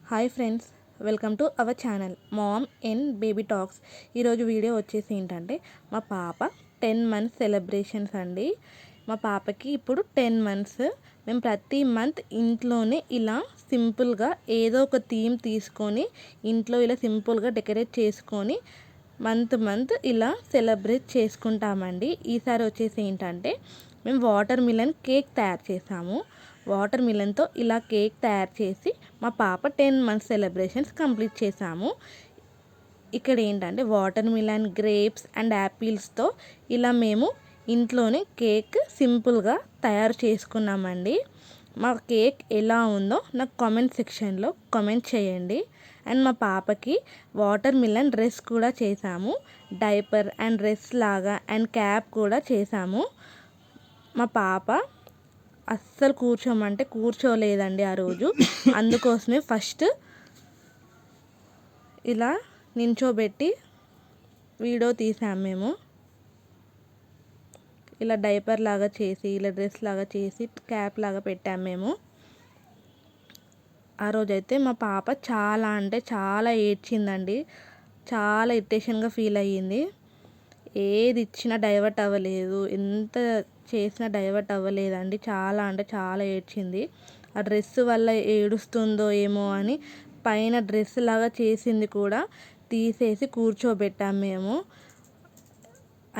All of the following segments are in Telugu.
Hi friends, welcome to our channel mom and baby talks. ఈరోజు వీడియో వచ్చేసి ఏంటంటే మా పాప 10 మంత్స్ సెలబ్రేషన్స్ అండి. మా పాపకి ఇప్పుడు 10 మంత్స్. మేము ప్రతి మంత్ ఇంట్లోనే ఇలా సింపుల్గా ఏదో ఒక థీమ్ తీసుకొని ఇంట్లో ఇలా సింపుల్గా డెకరేట్ చేసుకొని మంత్ ఇలా సెలబ్రేట్ చేసుకుంటామండి. ఈసారి వచ్చేసి ఏంటంటే మేము వాటర్ మిలన్ కేక్ తయారు చేసాము. వాటర్ మిలన్తో ఇలా కేక్ తయారు చేసి మా పాప 10 మంత్స్ సెలబ్రేషన్స్ కంప్లీట్ చేసాము. ఇక్కడ ఏంటంటే వాటర్ మిలన్, గ్రేప్స్ అండ్ యాపిల్స్తో ఇలా మేము ఇంట్లోనే కేక్ సింపుల్గా తయారు చేసుకున్నామండి. మా కేక్ ఎలా ఉందో నాకు కామెంట్ సెక్షన్లో కామెంట్ చేయండి. అండ్ మా పాపకి వాటర్ మిలన్ డ్రెస్ కూడా చేసాము. డైపర్ అండ్ డ్రెస్ లాగా అండ్ క్యాప్ కూడా చేసాము. మా పాప అస్సలు కూర్చోమంటే కూర్చోలేదండి ఆ రోజు. అందుకోసమే ఫస్ట్ ఇలా నించోబెట్టి వీడియో తీసాము మేము. ఇలా డైపర్ లాగా చేసి, ఇలా డ్రెస్ లాగా చేసి, క్యాప్ లాగా పెట్టాము మేము. ఆ రోజైతే మా పాప చాలా అంటే చాలా ఏడ్చిందండి. చాలా ఇరిటేషన్గా ఫీల్ అయ్యింది. ఏది ఇచ్చినా డైవర్ట్ అవ్వలేదు, ఎంత చేసినా డైవర్ట్ అవ్వలేదండి. చాలా అంటే చాలా ఏడ్చింది. ఆ డ్రెస్ వల్ల ఏడుస్తుందో ఏమో అని పైన డ్రెస్ లాగా చేసింది కూడా తీసేసి కూర్చోబెట్టాము మేము.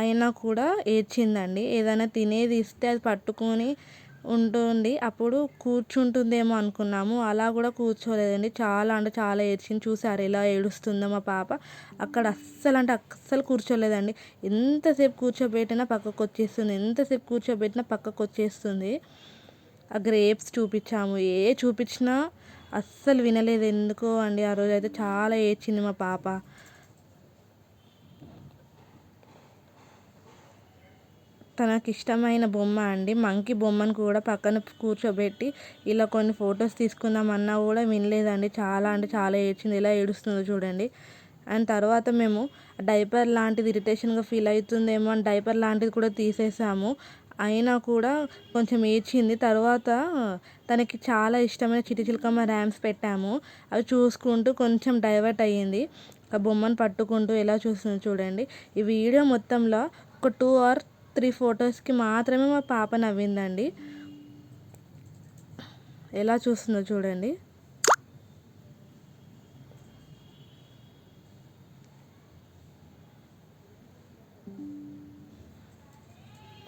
అయినా కూడా ఏడ్చిందండి. ఏదైనా తినేది ఇస్తే అది పట్టుకొని ఉంటుంది, అప్పుడు కూర్చుంటుందేమో అనుకున్నాము. అలా కూడా కూర్చోలేదండి. చాలా అంటే చాలా ఏడ్చింది. చూసారు ఎలా ఏడుస్తుందో మా పాప. అక్కడ అస్సలు కూర్చోలేదండి. ఎంతసేపు కూర్చోబెట్టినా పక్కకు వచ్చేస్తుంది, ఎంతసేపు కూర్చోబెట్టినా పక్కకు వచ్చేస్తుంది. ఆ గ్రేప్స్ చూపించాము, చూపించినా అస్సలు వినలేదు ఎందుకో అండి. ఆ రోజు అయితే చాలా ఏడ్చింది మా పాప. తనకి ఇష్టమైన బొమ్మ అండి, మంకీ బొమ్మను కూడా పక్కన కూర్చోబెట్టి ఇలా కొన్ని ఫొటోస్ తీసుకుందామన్నా కూడా వినలేదండి. చాలా అంటే చాలా ఏడ్చింది. ఎలా ఏడుస్తుందో చూడండి. అండ్ తర్వాత మేము డైపర్ లాంటిది ఇరిటేషన్గా ఫీల్ అవుతుందేమో అని డైపర్ లాంటిది కూడా తీసేసాము. అయినా కూడా కొంచెం ఏడ్చింది. తర్వాత తనకి చాలా ఇష్టమైన చిటిచిలకమ్మ ర్యామ్స్ పెట్టాము. అవి చూసుకుంటూ కొంచెం డైవర్ట్ అయ్యింది. ఆ బొమ్మను పట్టుకుంటూ ఎలా చూస్తుందో చూడండి. ఈ వీడియో మొత్తంలో ఒక 2 or 3 ఫొటోస్కి మాత్రమే మా పాప నవ్విందండి. ఎలా చూస్తుందో చూడండి.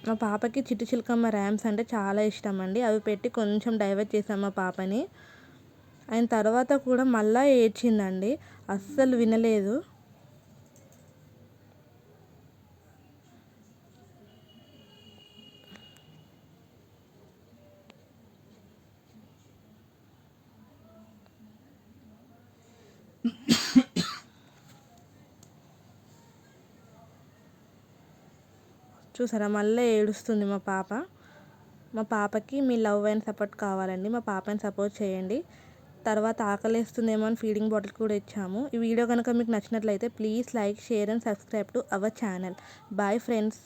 మా పాపకి చిటిచిలకమ్మ ర్యామ్స్ అంటే చాలా ఇష్టం అండి. అవి పెట్టి కొంచెం డైవర్ట్ చేసాం మా పాపని. అయిన తర్వాత కూడా మళ్ళీ ఏడ్చిందండి. అస్సలు వినలేదు. చూసారా, మళ్ళీ ఏడుస్తుంది మా పాప. మా పాపకి మీ లవ్ అండ్ సపోర్ట్ కావాలండి. మా పాపని సపోర్ట్ చేయండి. తర్వాత ఆకలేస్తుందేమో అని ఫీడింగ్ బాటిల్ కూడా ఇచ్చాము. ఈ వీడియో కనుక మీకు నచ్చినట్లయితే please like, share and subscribe to our channel. Bye friends.